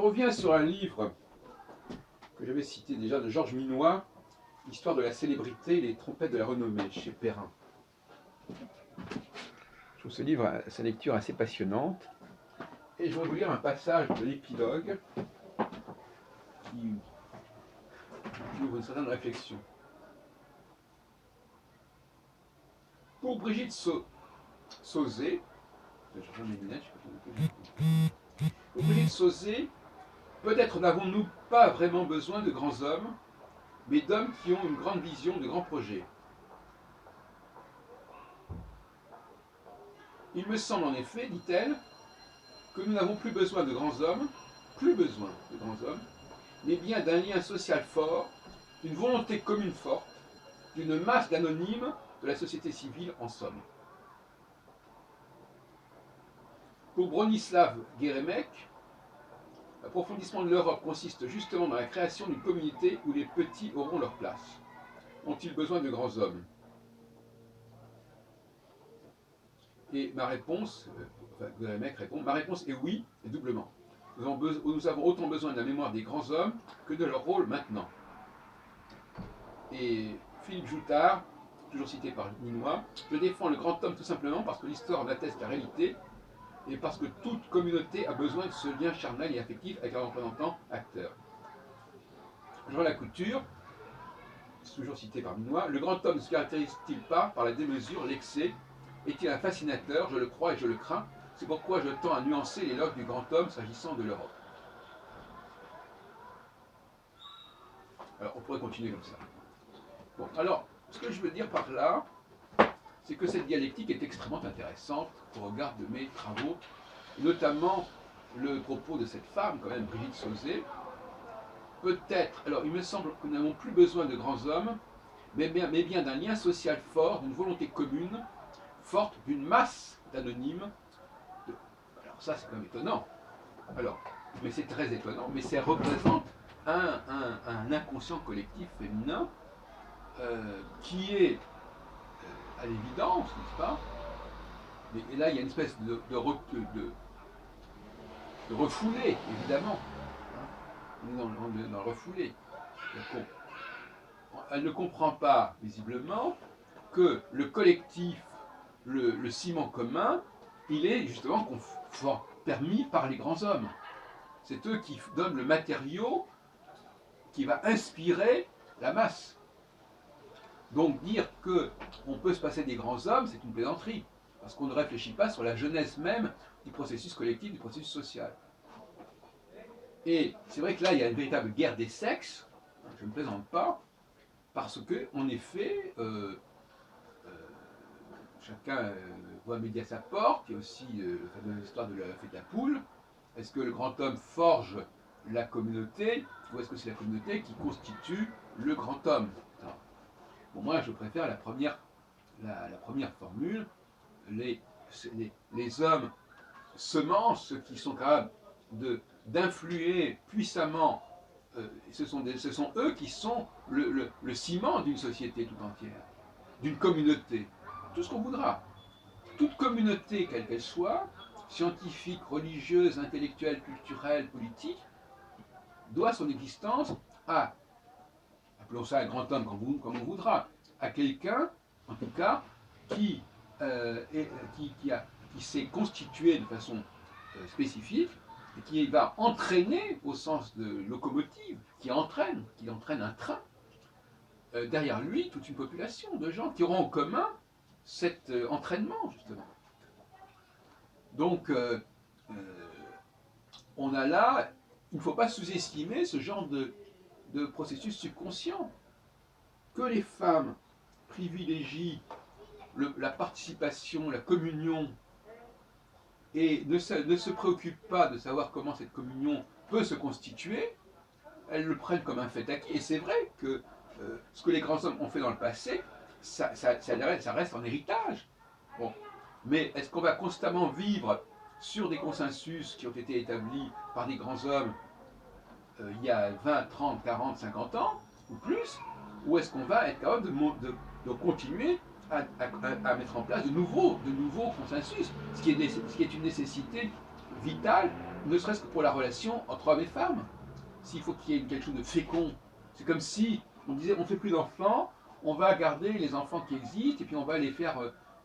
reviens sur un livre que j'avais cité déjà de Georges Minois, Histoire de la célébrité et les trompettes de la renommée, chez Perrin. Je trouve ce livre, sa lecture assez passionnante. Et je vais vous lire un passage de l'épilogue qui ouvre une certaine réflexion. Pour Brigitte Sauzet, pour Brigitte Sauzet, peut-être n'avons-nous pas vraiment besoin de grands hommes, mais d'hommes qui ont une grande vision, de grands projets. Il me semble en effet, dit-elle, que nous n'avons plus besoin de grands hommes, mais bien d'un lien social fort, d'une volonté commune forte, d'une masse d'anonymes de la société civile en somme. Pour Bronislaw Geremek, l'approfondissement de l'Europe consiste justement dans la création d'une communauté où les petits auront leur place. Ont-ils besoin de grands hommes? Et ma réponse, Geremek répond, ma réponse est oui, et doublement. Nous avons autant besoin de la mémoire des grands hommes que de leur rôle maintenant. Et Philippe Joutard, toujours cité par Minois, je défends le grand homme tout simplement parce que l'histoire en atteste la réalité et parce que toute communauté a besoin de ce lien charnel et affectif avec un représentant acteur. Jean Lacouture, toujours cité par Minois, le grand homme ne se caractérise-t-il pas par la démesure, l'excès? Est-il un fascinateur? Je le crois et je le crains. C'est pourquoi je tends à nuancer l'éloge du grand homme s'agissant de l'Europe. Alors, on pourrait continuer comme ça. Bon, alors, ce que je veux dire par là, c'est que cette dialectique est extrêmement intéressante au regard de mes travaux, et notamment le propos de cette femme, quand même, Brigitte Sauzet. Peut-être, alors il me semble que nous n'avons plus besoin de grands hommes, mais bien d'un lien social fort, d'une volonté commune, forte, d'une masse d'anonymes. Alors ça, c'est quand même étonnant. Alors, mais c'est très étonnant, mais ça représente un inconscient collectif féminin qui est à l'évidence, n'est-ce pas? Et là, il y a une espèce de refoulé, évidemment. On est dans le refoulé. Elle ne comprend pas, visiblement, que le collectif, le ciment commun, il est justement permis par les grands hommes. C'est eux qui donnent le matériau qui va inspirer la masse. Donc dire qu'on peut se passer des grands hommes, c'est une plaisanterie, parce qu'on ne réfléchit pas sur la genèse même du processus collectif, du processus social. Et c'est vrai que là, il y a une véritable guerre des sexes, je ne plaisante pas, parce que, en effet, chacun voit midi à sa porte. Il y a aussi la fameuse histoire de la fête à poule. Est-ce que le grand homme forge la communauté, ou est-ce que c'est la communauté qui constitue le grand homme? Bon, moi, je préfère la première formule. Les hommes semences, ceux qui sont capables d'influer puissamment, ce sont eux qui sont le ciment d'une société tout entière, d'une communauté. Tout ce qu'on voudra. Toute communauté, quelle qu'elle soit, scientifique, religieuse, intellectuelle, culturelle, politique, doit son existence à, appelons ça un grand homme comme on voudra, à quelqu'un, en tout cas, qui s'est constitué de façon spécifique et qui va entraîner, au sens de locomotive, qui entraîne un train, derrière lui toute une population de gens qui auront en commun cet entraînement, justement. Donc, on a là, il ne faut pas sous-estimer ce genre de processus subconscient. Que les femmes privilégient la participation, la communion, et ne se préoccupent pas de savoir comment cette communion peut se constituer, elles le prennent comme un fait acquis. Et c'est vrai que ce que les grands hommes ont fait dans le passé, ça reste en héritage. Bon. Mais est-ce qu'on va constamment vivre sur des consensus qui ont été établis par des grands hommes il y a 20, 30, 40, 50 ans, ou plus? Ou est-ce qu'on va être capable de continuer à mettre en place de nouveaux consensus, ce qui est une nécessité vitale ne serait-ce que pour la relation entre hommes et femmes. S'il faut qu'il y ait quelque chose de fécond, c'est comme si on disait on ne fait plus d'enfants, on va garder les enfants qui existent et puis on va les faire,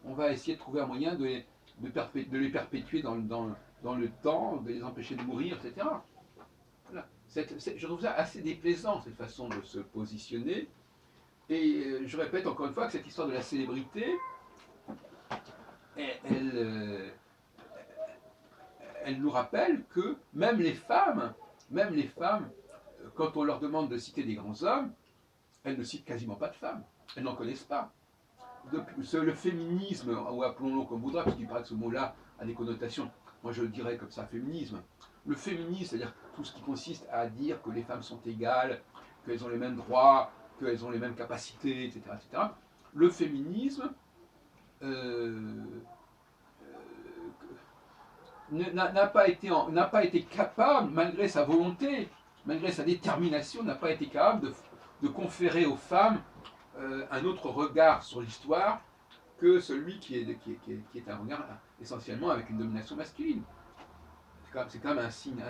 on va essayer de trouver un moyen de les perpétuer dans le temps, de les empêcher de mourir, etc. Voilà. Je trouve ça assez déplaisant, cette façon de se positionner. Et je répète encore une fois que cette histoire de la célébrité, elle, elle nous rappelle que même les femmes, quand on leur demande de citer des grands hommes, elles ne citent quasiment pas de femmes. Elles n'en connaissent pas. Le féminisme, ou appelons-le comme voudra, parce qu'il paraît que ce mot-là a des connotations, moi je le dirais comme ça, féminisme. Le féminisme, c'est-à-dire tout ce qui consiste à dire que les femmes sont égales, qu'elles ont les mêmes droits, qu'elles ont les mêmes capacités, etc. etc. Le féminisme euh, n'a pas été capable, malgré sa volonté, malgré sa détermination, n'a pas été capable de conférer aux femmes un autre regard sur l'histoire que celui qui est un regard essentiellement avec une domination masculine. C'est quand même un signe,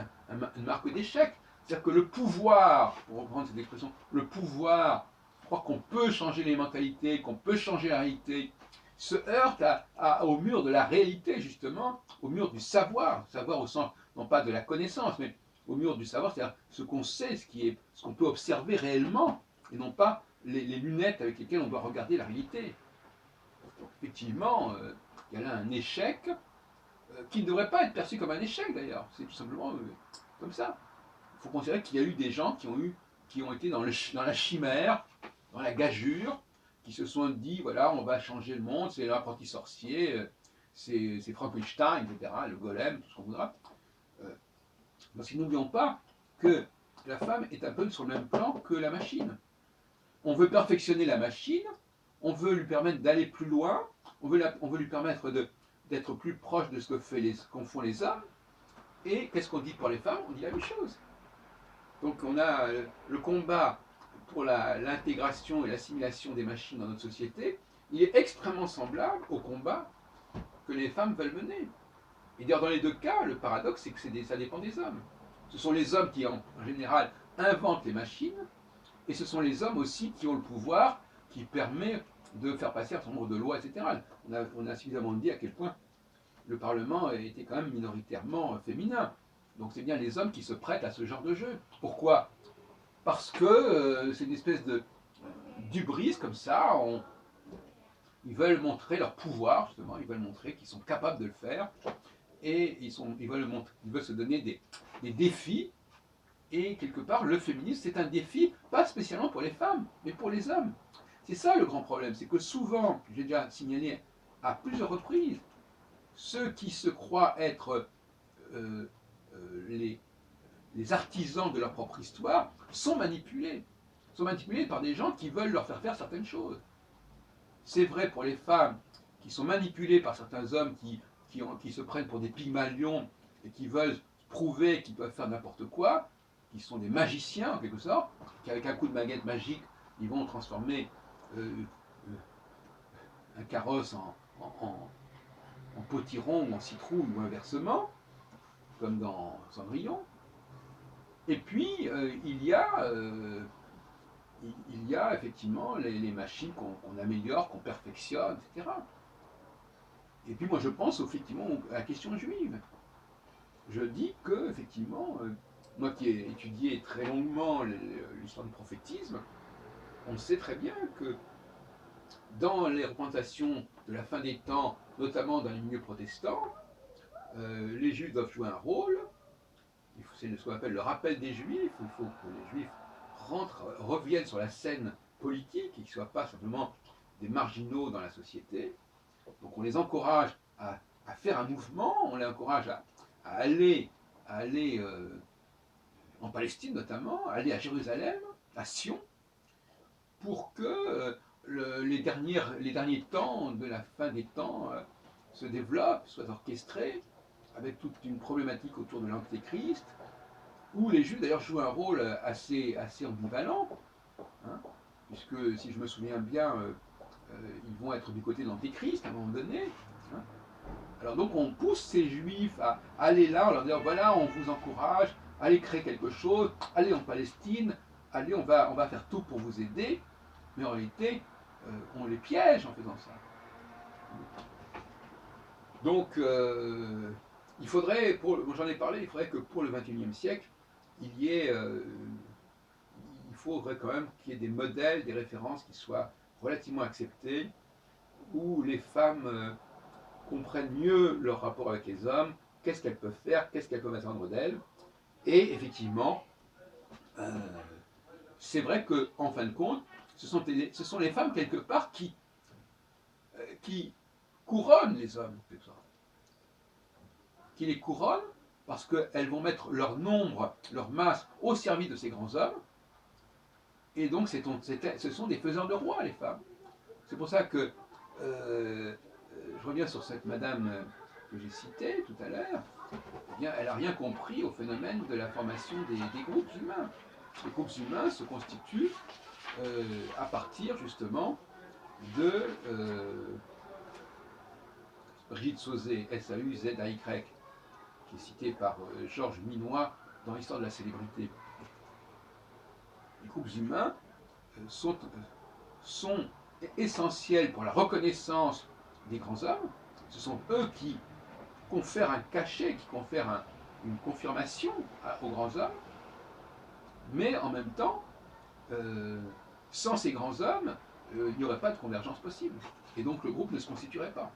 une marque d'échec. C'est-à-dire que le pouvoir, pour reprendre cette expression, le pouvoir, croire qu'on peut changer les mentalités, qu'on peut changer la réalité, se heurte au mur de la réalité, justement, au mur du savoir, savoir au sens, non pas de la connaissance, mais au mur du savoir, c'est-à-dire ce qu'on sait, ce qu'on peut observer réellement, et non pas les lunettes avec lesquelles on doit regarder la réalité. Donc, effectivement, il y a là un échec qui ne devrait pas être perçu comme un échec d'ailleurs, c'est tout simplement comme ça. Il faut considérer qu'il y a eu des gens qui ont été dans la chimère, dans la gageure, qui se sont dit voilà, on va changer le monde, c'est l'apprenti sorcier, c'est Frankenstein, etc., le golem, tout ce qu'on voudra. Parce que n'oublions pas que la femme est un peu sur le même plan que la machine. On veut perfectionner la machine, on veut lui permettre d'aller plus loin, on veut lui permettre d'être plus proche de ce qu'en font les hommes. Et qu'est-ce qu'on dit pour les femmes? On dit la même chose. Donc on a le combat pour l'intégration et l'assimilation des machines dans notre société, il est extrêmement semblable au combat que les femmes veulent mener. Et d'ailleurs dans les deux cas, le paradoxe c'est que ça dépend des hommes. Ce sont les hommes qui en général inventent les machines, et ce sont les hommes aussi qui ont le pouvoir qui permet de faire passer un certain nombre de lois, etc. On a suffisamment dit à quel point le Parlement était quand même minoritairement féminin. Donc c'est bien les hommes qui se prêtent à ce genre de jeu. Pourquoi? Parce que c'est une espèce d'hubris comme ça. Ils veulent montrer leur pouvoir, justement. Ils veulent montrer qu'ils sont capables de le faire. Et ils veulent se donner des défis. Et quelque part, le féminisme, c'est un défi, pas spécialement pour les femmes, mais pour les hommes. C'est ça le grand problème. C'est que souvent, j'ai déjà signalé à plusieurs reprises, ceux qui se croient être euh, les artisans de leur propre histoire sont manipulés. Sont manipulés par des gens qui veulent leur faire faire certaines choses. C'est vrai pour les femmes qui sont manipulées par certains hommes qui se prennent pour des pygmalions et qui veulent prouver qu'ils peuvent faire n'importe quoi, qui sont des magiciens en quelque sorte, qu'avec un coup de baguette magique, ils vont transformer un carrosse en potiron ou en citrouille ou inversement, comme dans Cendrillon. Et puis, il y a effectivement les machines qu'on améliore, qu'on perfectionne, etc. Et puis moi je pense effectivement à la question juive. Je dis que, effectivement, moi qui ai étudié très longuement l'histoire du prophétisme, on sait très bien que dans les représentations de la fin des temps, notamment dans les milieux protestants, les juifs doivent jouer un rôle. C'est ce qu'on appelle le rappel des juifs. Il faut que les juifs reviennent sur la scène politique et qu'ils ne soient pas simplement des marginaux dans la société. Donc on les encourage à faire un mouvement, on les encourage à aller en Palestine notamment, à aller à Jérusalem, à Sion, pour que les derniers temps de la fin des temps se développent, soient orchestrés, avec toute une problématique autour de l'antéchrist, où les Juifs d'ailleurs jouent un rôle assez ambivalent, hein, puisque si je me souviens bien, ils vont être du côté de l'antéchrist à un moment donné. Hein. Alors donc on pousse ces juifs à aller là, en leur disant voilà, on vous encourage, allez créer quelque chose, allez en Palestine, allez, on va faire tout pour vous aider, mais en réalité, on les piège en faisant ça. Donc, il faudrait, j'en ai parlé, il faudrait que pour le XXIe siècle, il faudrait quand même qu'il y ait des modèles, des références qui soient relativement acceptées, où les femmes comprennent mieux leur rapport avec les hommes, qu'est-ce qu'elles peuvent faire, qu'est-ce qu'elles peuvent attendre d'elles. Et effectivement, euh, c'est vrai qu'en fin de compte, ce sont les femmes quelque part qui couronnent les hommes, qui les couronnent parce qu'elles vont mettre leur nombre, leur masse au service de ces grands hommes. Et donc, ce sont des faiseurs de rois, les femmes. C'est pour ça que je reviens sur cette madame que j'ai citée tout à l'heure. Eh bien, elle n'a rien compris au phénomène de la formation des groupes humains. Les groupes humains se constituent à partir justement de Brigitte Sauzet, Sauzay, qui est citée par Georges Minois dans l'histoire de la célébrité. Les groupes humains sont essentiels pour la reconnaissance des grands hommes. Ce sont eux qui confèrent un cachet, qui confèrent une confirmation aux grands hommes, mais en même temps, sans ces grands hommes, il n'y aurait pas de convergence possible. Et donc le groupe ne se constituerait pas.